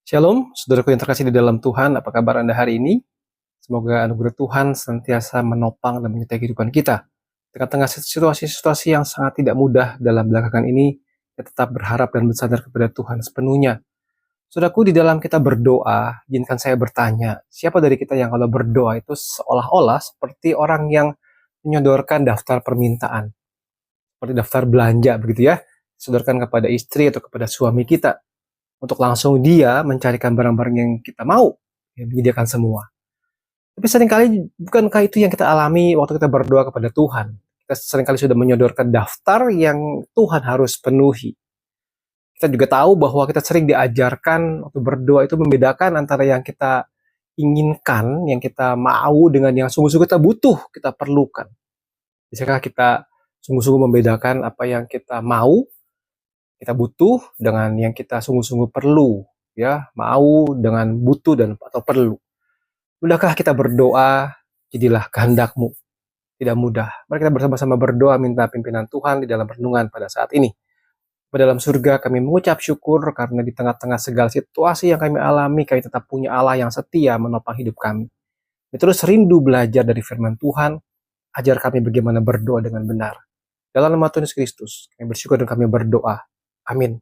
Shalom, saudaraku yang terkasih di dalam Tuhan, apa kabar Anda hari ini? Semoga anugerah Tuhan senantiasa menopang dan menyertai kehidupan kita. Di tengah-tengah situasi-situasi yang sangat tidak mudah dalam belakangan ini, kita tetap berharap dan bersandar kepada Tuhan sepenuhnya. Saudaraku, di dalam kita berdoa, izinkan saya bertanya, siapa dari kita yang kalau berdoa itu seolah-olah seperti orang yang menyodorkan daftar permintaan, seperti daftar belanja begitu ya, disodorkan kepada istri atau kepada suami kita, untuk langsung dia mencarikan barang-barang yang kita mau, yang menyediakan semua. Tapi seringkali bukankah itu yang kita alami waktu kita berdoa kepada Tuhan? Kita seringkali sudah menyodorkan daftar yang Tuhan harus penuhi. Kita juga tahu bahwa kita sering diajarkan waktu berdoa itu membedakan antara yang kita inginkan, yang kita mau dengan yang sungguh-sungguh kita butuh, kita perlukan. Bisakah kita sungguh-sungguh membedakan apa yang kita mau, kita butuh dengan yang kita sungguh-sungguh perlu, ya, mau dengan butuh dan atau perlu. Mudahkah kita berdoa, jadilah kehendak-Mu? Tidak mudah. Mari kita bersama-sama berdoa minta pimpinan Tuhan di dalam renungan pada saat ini. Pada dalam surga kami mengucap syukur karena di tengah-tengah segala situasi yang kami alami, kami tetap punya Allah yang setia menopang hidup kami. Kami terus rindu belajar dari firman Tuhan, ajar kami bagaimana berdoa dengan benar. Dalam nama Tuhan Yesus Kristus, kami bersyukur dan kami berdoa. Amin.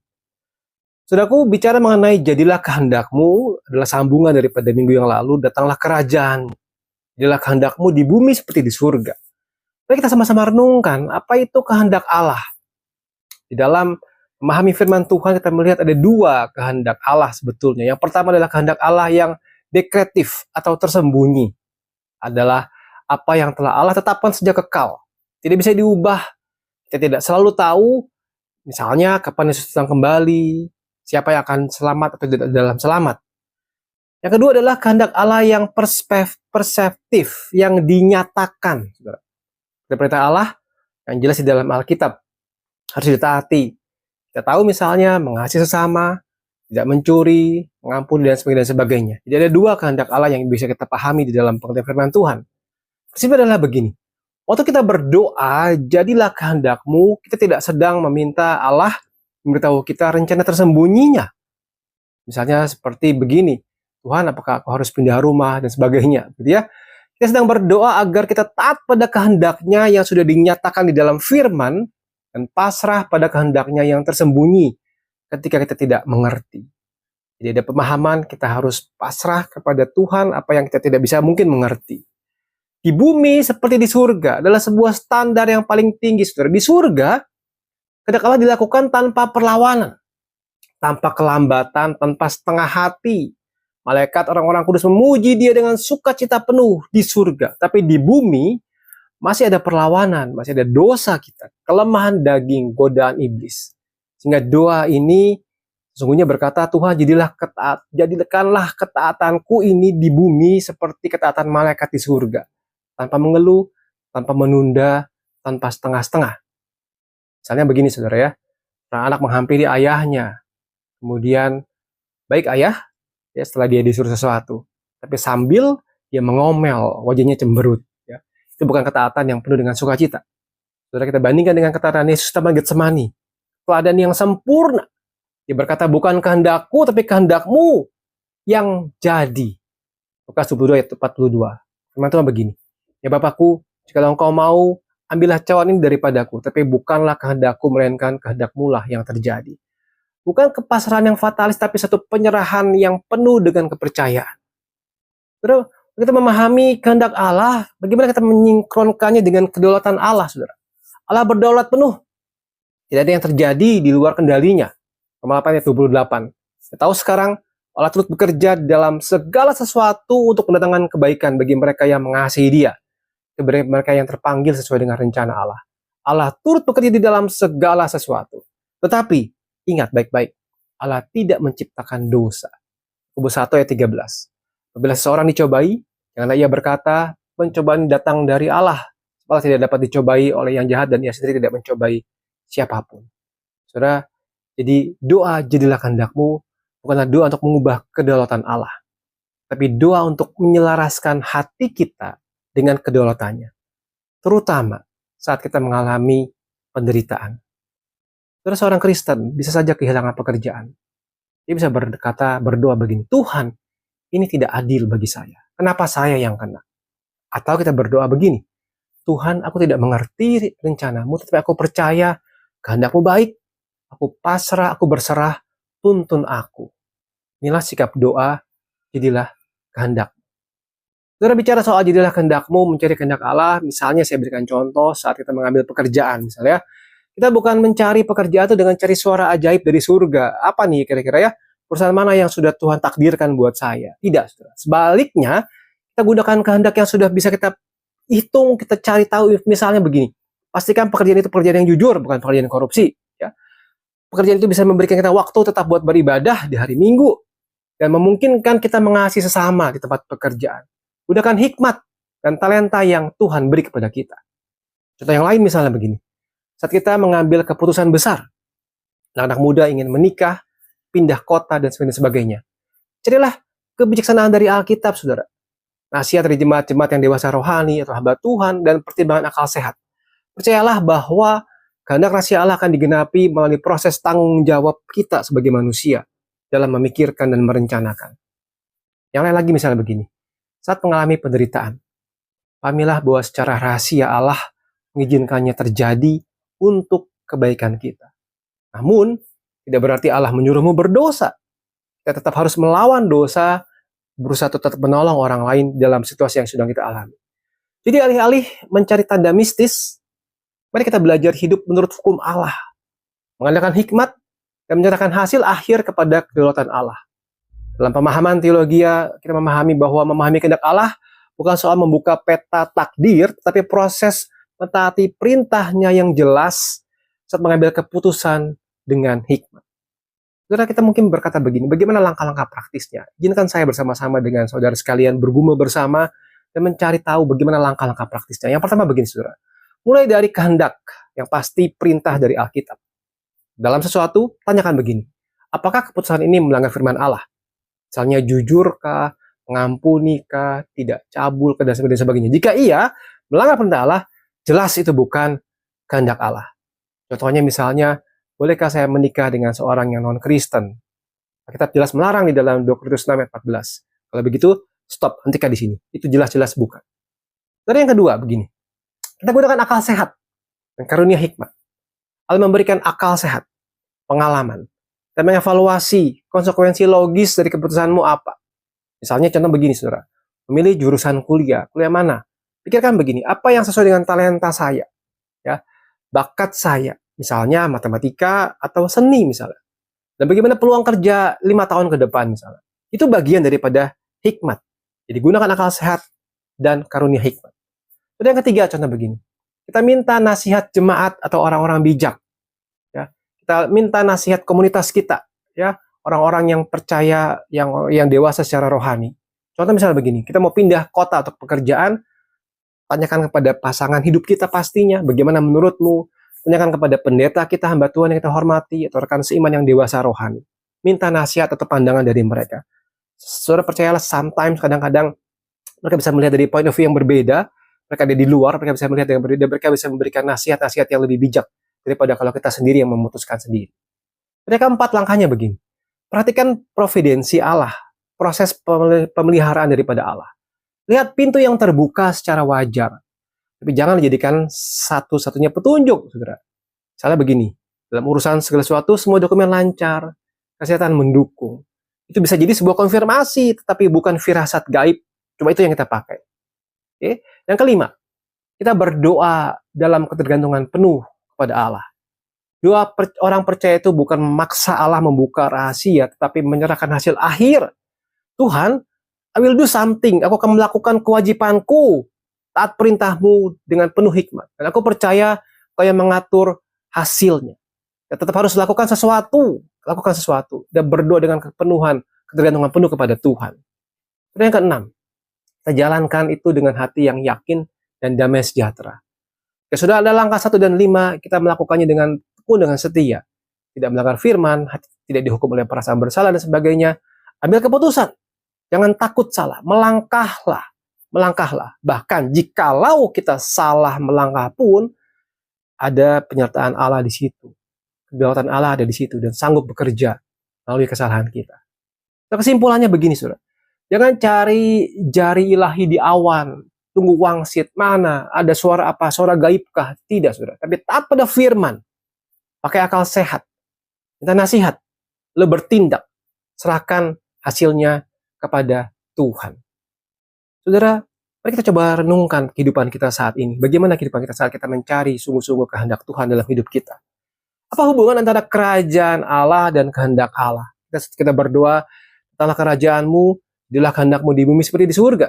Saudaraku, bicara mengenai jadilah kehendak-Mu adalah sambungan daripada minggu yang lalu, datanglah kerajaan. Jadilah kehendak-Mu di bumi seperti di surga. Mari kita sama-sama renungkan, apa itu kehendak Allah? Di dalam memahami firman Tuhan, kita melihat ada dua kehendak Allah sebetulnya. Yang pertama adalah kehendak Allah yang dekretif atau tersembunyi. Adalah apa yang telah Allah tetapkan sejak kekal. Tidak bisa diubah. Kita tidak selalu tahu, misalnya kapan Yesus datang kembali, siapa yang akan selamat atau tidak dalam selamat. Yang kedua adalah kehendak Allah yang perseptif, yang dinyatakan. Perintah Allah yang jelas di dalam Alkitab harus ditaati. Kita tahu misalnya mengasihi sesama, tidak mencuri, mengampuni dan sebagainya. Jadi ada dua kehendak Allah yang bisa kita pahami di dalam pengertian firman Tuhan. Prinsipnya adalah begini. Waktu kita berdoa, jadilah kehendak-Mu, kita tidak sedang meminta Allah memberitahu kita rencana tersembunyinya. Misalnya seperti begini, Tuhan apakah aku harus pindah rumah dan sebagainya, gitu ya. Kita sedang berdoa agar kita taat pada kehendaknya yang sudah dinyatakan di dalam firman dan pasrah pada kehendaknya yang tersembunyi ketika kita tidak mengerti. Jadi ada pemahaman kita harus pasrah kepada Tuhan apa yang kita tidak bisa mungkin mengerti. Di bumi seperti di surga adalah sebuah standar yang paling tinggi, saudara. Di surga, kehendak Allah dilakukan tanpa perlawanan, tanpa kelambatan, tanpa setengah hati. Malaikat orang-orang kudus memuji dia dengan sukacita penuh di surga. Tapi di bumi masih ada perlawanan, masih ada dosa kita, kelemahan daging, godaan iblis. Sehingga doa ini sesungguhnya berkata, Tuhan jadikanlah ketaatanku ini di bumi seperti ketaatan malaikat di surga. Tanpa mengeluh, tanpa menunda, tanpa setengah-setengah. Misalnya begini saudara ya, anak menghampiri ayahnya, kemudian baik ayah, ya setelah dia disuruh sesuatu, tapi sambil dia mengomel, wajahnya cemberut. Ya. Itu bukan ketaatan yang penuh dengan sukacita. Saudara, kita bandingkan dengan ketaatan Yesus taman Getsemani, teladan yang sempurna. Dia berkata, bukan kehendakku, tapi kehendak-Mu yang jadi. Lukas 22 ayat 42. Firman Tuhan begini, ya Bapakku, jika Engkau mau, ambillah cawan ini daripadaku, tapi bukanlah kehendakku, melainkan kehendak-Mu lah yang terjadi. Bukan kepasrahan yang fatalis, tapi satu penyerahan yang penuh dengan kepercayaan. Saudara, kita memahami kehendak Allah, bagaimana kita menyinkronkannya dengan kedaulatan Allah, saudara. Allah berdaulat penuh. Tidak ada yang terjadi di luar kendalinya. Roma 8 ayat 28. Kita tahu sekarang, Allah turut bekerja dalam segala sesuatu untuk mendatangkan kebaikan bagi mereka yang mengasihi Dia. Bagi mereka yang terpanggil sesuai dengan rencana Allah. Allah turut bekerja di dalam segala sesuatu. Tetapi, ingat baik-baik, Allah tidak menciptakan dosa. Yakobus 1 ayat 13. Apabila seseorang dicobai, janganlah ia berkata, pencobaan datang dari Allah. Allah tidak dapat dicobai oleh yang jahat dan ia sendiri tidak mencobai siapapun. Saudara, jadi doa jadilah kehendak-Mu bukanlah doa untuk mengubah kedaulatan Allah, tapi doa untuk menyelaraskan hati kita dengan kedaulatannya. Terutama saat kita mengalami penderitaan. Saudara, seorang Kristen bisa saja kehilangan pekerjaan. Dia bisa berdoa begini, Tuhan, ini tidak adil bagi saya. Kenapa saya yang kena? Atau kita berdoa begini, Tuhan, aku tidak mengerti rencanamu, tetapi aku percaya kehendakmu baik. Aku pasrah, aku berserah, tuntun aku. Inilah sikap doa, jadilah kehendak. Saudara bicara soal jadilah kehendakmu, mencari kehendak Allah, misalnya saya berikan contoh saat kita mengambil pekerjaan, misalnya, kita bukan mencari pekerjaan itu dengan cari suara ajaib dari surga. Apa nih kira-kira ya? Perusahaan mana yang sudah Tuhan takdirkan buat saya? Tidak, saudara. Sebaliknya, kita gunakan kehendak yang sudah bisa kita hitung, kita cari tahu. Misalnya begini, pastikan pekerjaan itu pekerjaan yang jujur, bukan pekerjaan korupsi. Ya. Pekerjaan itu bisa memberikan kita waktu tetap buat beribadah di hari Minggu, dan memungkinkan kita mengasihi sesama di tempat pekerjaan. Gunakan hikmat dan talenta yang Tuhan beri kepada kita. Contoh yang lain misalnya begini, saat kita mengambil keputusan besar, anak-anak muda ingin menikah, pindah kota, dan sebagainya. Carilah kebijaksanaan dari Alkitab, saudara. Nasihat dari jemaat-jemaat yang dewasa rohani atau hamba Tuhan, dan pertimbangan akal sehat. Percayalah bahwa kehendak rahasia Allah akan digenapi melalui proses tanggung jawab kita sebagai manusia dalam memikirkan dan merencanakan. Yang lain lagi misalnya begini, saat mengalami penderitaan, pahamilah bahwa secara rahasia Allah mengizinkannya terjadi untuk kebaikan kita. Namun, tidak berarti Allah menyuruhmu berdosa. Kita tetap harus melawan dosa, berusaha tetap menolong orang lain dalam situasi yang sedang kita alami. Jadi alih-alih mencari tanda mistis, mari kita belajar hidup menurut hukum Allah. Mengandalkan hikmat dan menyerahkan hasil akhir kepada kedaulatan Allah. Dalam pemahaman teologi, kita memahami bahwa memahami kehendak Allah bukan soal membuka peta takdir, tapi proses mentaati perintahnya yang jelas saat mengambil keputusan dengan hikmat. Saudara, kita mungkin berkata begini, bagaimana langkah-langkah praktisnya? Izinkan saya bersama-sama dengan saudara sekalian bergumul bersama dan mencari tahu bagaimana langkah-langkah praktisnya. Yang pertama begini, saudara. Mulai dari kehendak, yang pasti perintah dari Alkitab. Dalam sesuatu, tanyakan begini, apakah keputusan ini melanggar firman Allah? Misalnya jujurkah, mengampunikah, tidak cabul, dan sebagainya. Jika iya, melanggar perintah Allah, jelas itu bukan kehendak Allah. Contohnya misalnya, bolehkah saya menikah dengan seorang yang non-Kristen? Alkitab jelas melarang di dalam 2 Korintus 6 ayat 14. Kalau begitu, stop, hentikan di sini. Itu jelas-jelas bukan. Dan yang kedua, begini. Kita gunakan akal sehat dan karunia hikmat. Allah memberikan akal sehat, pengalaman, dan mengevaluasi konsekuensi logis dari keputusanmu apa. Misalnya contoh begini, saudara. Memilih jurusan kuliah mana? Pikirkan begini, apa yang sesuai dengan talenta saya? Ya, bakat saya. Misalnya matematika atau seni misalnya. Dan bagaimana peluang kerja 5 tahun ke depan misalnya. Itu bagian daripada hikmat. Jadi gunakan akal sehat dan karunia hikmat. Dan yang ketiga contoh begini. Kita minta nasihat jemaat atau orang-orang bijak. Ya. Kita minta nasihat komunitas kita. Ya. Orang-orang yang percaya, yang dewasa secara rohani. Contoh misalnya begini. Kita mau pindah kota atau pekerjaan. Tanyakan kepada pasangan hidup kita pastinya. Bagaimana menurutmu? Tanyakan kepada pendeta kita, hamba Tuhan yang kita hormati, atau rekan seiman yang dewasa rohani. Minta nasihat atau pandangan dari mereka. Saudara percayalah, sometimes, kadang-kadang, mereka bisa melihat dari point of view yang berbeda, mereka ada di luar, mereka bisa melihat yang berbeda, mereka bisa memberikan nasihat-nasihat yang lebih bijak, daripada kalau kita sendiri yang memutuskan sendiri. Mereka 4 langkahnya begini. Perhatikan providensi Allah, proses pemeliharaan daripada Allah. Lihat pintu yang terbuka secara wajar. Tapi jangan dijadikan satu-satunya petunjuk, saudara. Misalnya begini, dalam urusan segala sesuatu, semua dokumen lancar, kesehatan mendukung. Itu bisa jadi sebuah konfirmasi, tetapi bukan firasat gaib. Coba itu yang kita pakai. Oke? Yang kelima, kita berdoa dalam ketergantungan penuh kepada Allah. Doa orang percaya itu bukan memaksa Allah membuka rahasia, tetapi menyerahkan hasil akhir. Tuhan, I will do something. Aku akan melakukan kewajibanku taat perintahmu dengan penuh hikmat. Dan aku percaya kau yang mengatur hasilnya. Ya, tetap harus lakukan sesuatu. Lakukan sesuatu. Dan berdoa dengan kepenuhan, ketergantungan penuh kepada Tuhan. Dan yang keenam, kita jalankan itu dengan hati yang yakin dan damai sejahtera. Ya, sudah ada langkah 1 dan 5, kita melakukannya dengan tekun, dengan setia. Tidak melanggar firman, tidak dihukum oleh perasaan bersalah dan sebagainya. Ambil keputusan. Jangan takut salah. Melangkahlah. Bahkan jikalau kita salah melangkah pun, ada penyertaan Allah di situ. Kedaulatan Allah ada di situ dan sanggup bekerja melalui kesalahan kita. Nah, kesimpulannya begini, saudara. Jangan cari jari ilahi di awan, tunggu wangsit, mana, ada suara apa, suara gaibkah? Tidak, saudara. Tapi taat pada firman, pakai akal sehat, minta nasihat, lalu bertindak, serahkan hasilnya kepada Tuhan. Saudara, mari kita coba renungkan kehidupan kita saat ini. Bagaimana kehidupan kita saat kita mencari sungguh-sungguh kehendak Tuhan dalam hidup kita? Apa hubungan antara kerajaan Allah dan kehendak Allah? Kita berdoa, datanglah kerajaanmu, jadilah kehendakmu di bumi seperti di surga.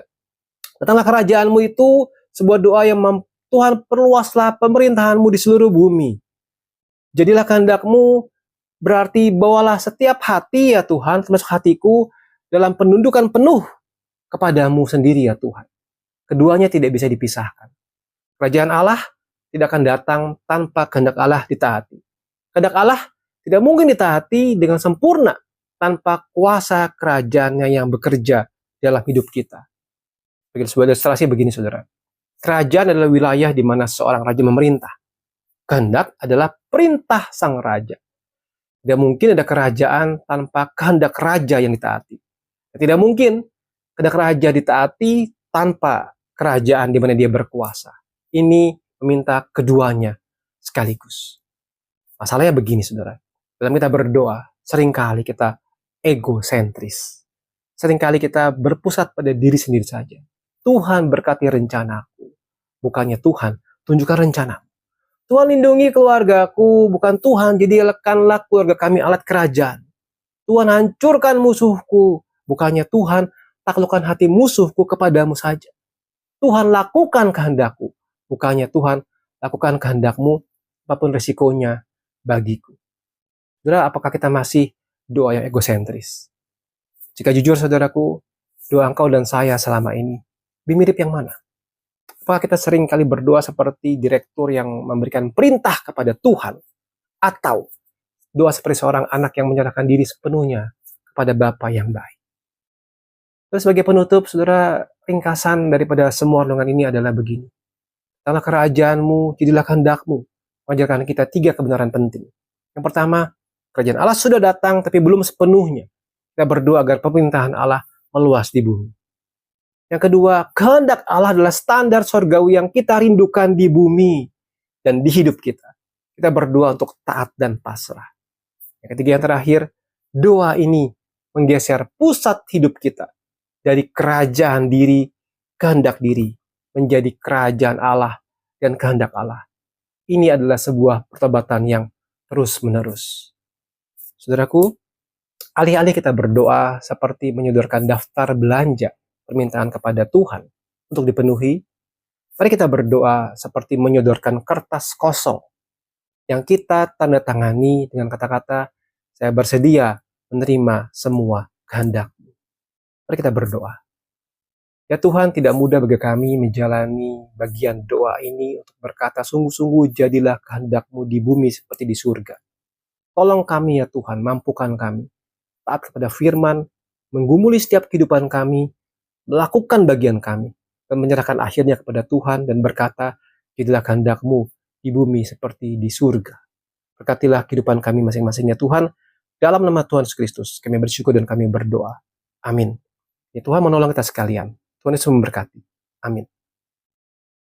Datanglah kerajaanmu itu sebuah doa yang Tuhan perluaslah pemerintahanmu di seluruh bumi. Jadilah kehendakmu berarti bawalah setiap hati ya Tuhan, termasuk hatiku, dalam penundukan penuh kepadamu sendiri ya Tuhan. Keduanya tidak bisa dipisahkan. Kerajaan Allah tidak akan datang tanpa kehendak Allah ditaati. Kehendak Allah tidak mungkin ditaati dengan sempurna tanpa kuasa kerajaannya yang bekerja dalam hidup kita. Sebagai sebuah ilustrasi begini, saudara. Kerajaan adalah wilayah di mana seorang raja memerintah. Kehendak adalah perintah sang raja. Tidak mungkin ada kerajaan tanpa kehendak raja yang ditaati. Tidak mungkin kehendak raja ditaati tanpa kerajaan di mana dia berkuasa. Ini meminta keduanya sekaligus. Masalahnya begini, saudara. Dalam kita berdoa, seringkali kita egosentris. Seringkali kita berpusat pada diri sendiri saja. Tuhan berkati rencanaku. Bukannya Tuhan tunjukkan rencana. Tuhan lindungi keluargaku. Bukan Tuhan jadikanlah keluarga kami alat kerajaan. Tuhan hancurkan musuhku. Bukannya Tuhan taklukkan hati musuhku kepadamu saja. Tuhan lakukan kehendakku. Bukannya Tuhan lakukan kehendakmu apapun resikonya bagiku. Saudara, apakah kita masih doa yang egosentris? Jika jujur, saudaraku, doa engkau dan saya selama ini lebih mirip yang mana? Apakah kita sering kali berdoa seperti direktur yang memberikan perintah kepada Tuhan? Atau doa seperti seorang anak yang menyerahkan diri sepenuhnya kepada Bapa yang baik? Terus sebagai penutup, saudara, ringkasan daripada semua renungan ini adalah begini. Karena kerajaanmu, jadilah kehendakmu. Mengajarkan kita 3 kebenaran penting. Yang pertama, kerajaan Allah sudah datang tapi belum sepenuhnya. Kita berdoa agar pemerintahan Allah meluas di bumi. Yang kedua, kehendak Allah adalah standar surgawi yang kita rindukan di bumi dan di hidup kita. Kita berdoa untuk taat dan pasrah. Yang ketiga, yang terakhir, doa ini menggeser pusat hidup kita dari kerajaan diri, kehendak diri, menjadi kerajaan Allah dan kehendak Allah. Ini adalah sebuah pertobatan yang terus-menerus. Saudaraku, alih-alih kita berdoa seperti menyodorkan daftar belanja permintaan kepada Tuhan untuk dipenuhi, mari kita berdoa seperti menyodorkan kertas kosong yang kita tanda tangani dengan kata-kata, saya bersedia menerima semua kehendak-Mu. Mari kita berdoa. Ya Tuhan, tidak mudah bagi kami menjalani bagian doa ini untuk berkata, sungguh-sungguh jadilah kehendak-Mu di bumi seperti di surga. Tolong kami ya Tuhan, mampukan kami taat kepada firman, menggumuli setiap kehidupan kami, melakukan bagian kami, dan menyerahkan akhirnya kepada Tuhan dan berkata, jadilah kehendak-Mu di bumi seperti di surga. Berkatilah kehidupan kami masing-masingnya Tuhan, dalam nama Tuhan Yesus Kristus, kami bersyukur dan kami berdoa. Amin. Ya Tuhan menolong kita sekalian. Tuhan Yesus memberkati. Amin.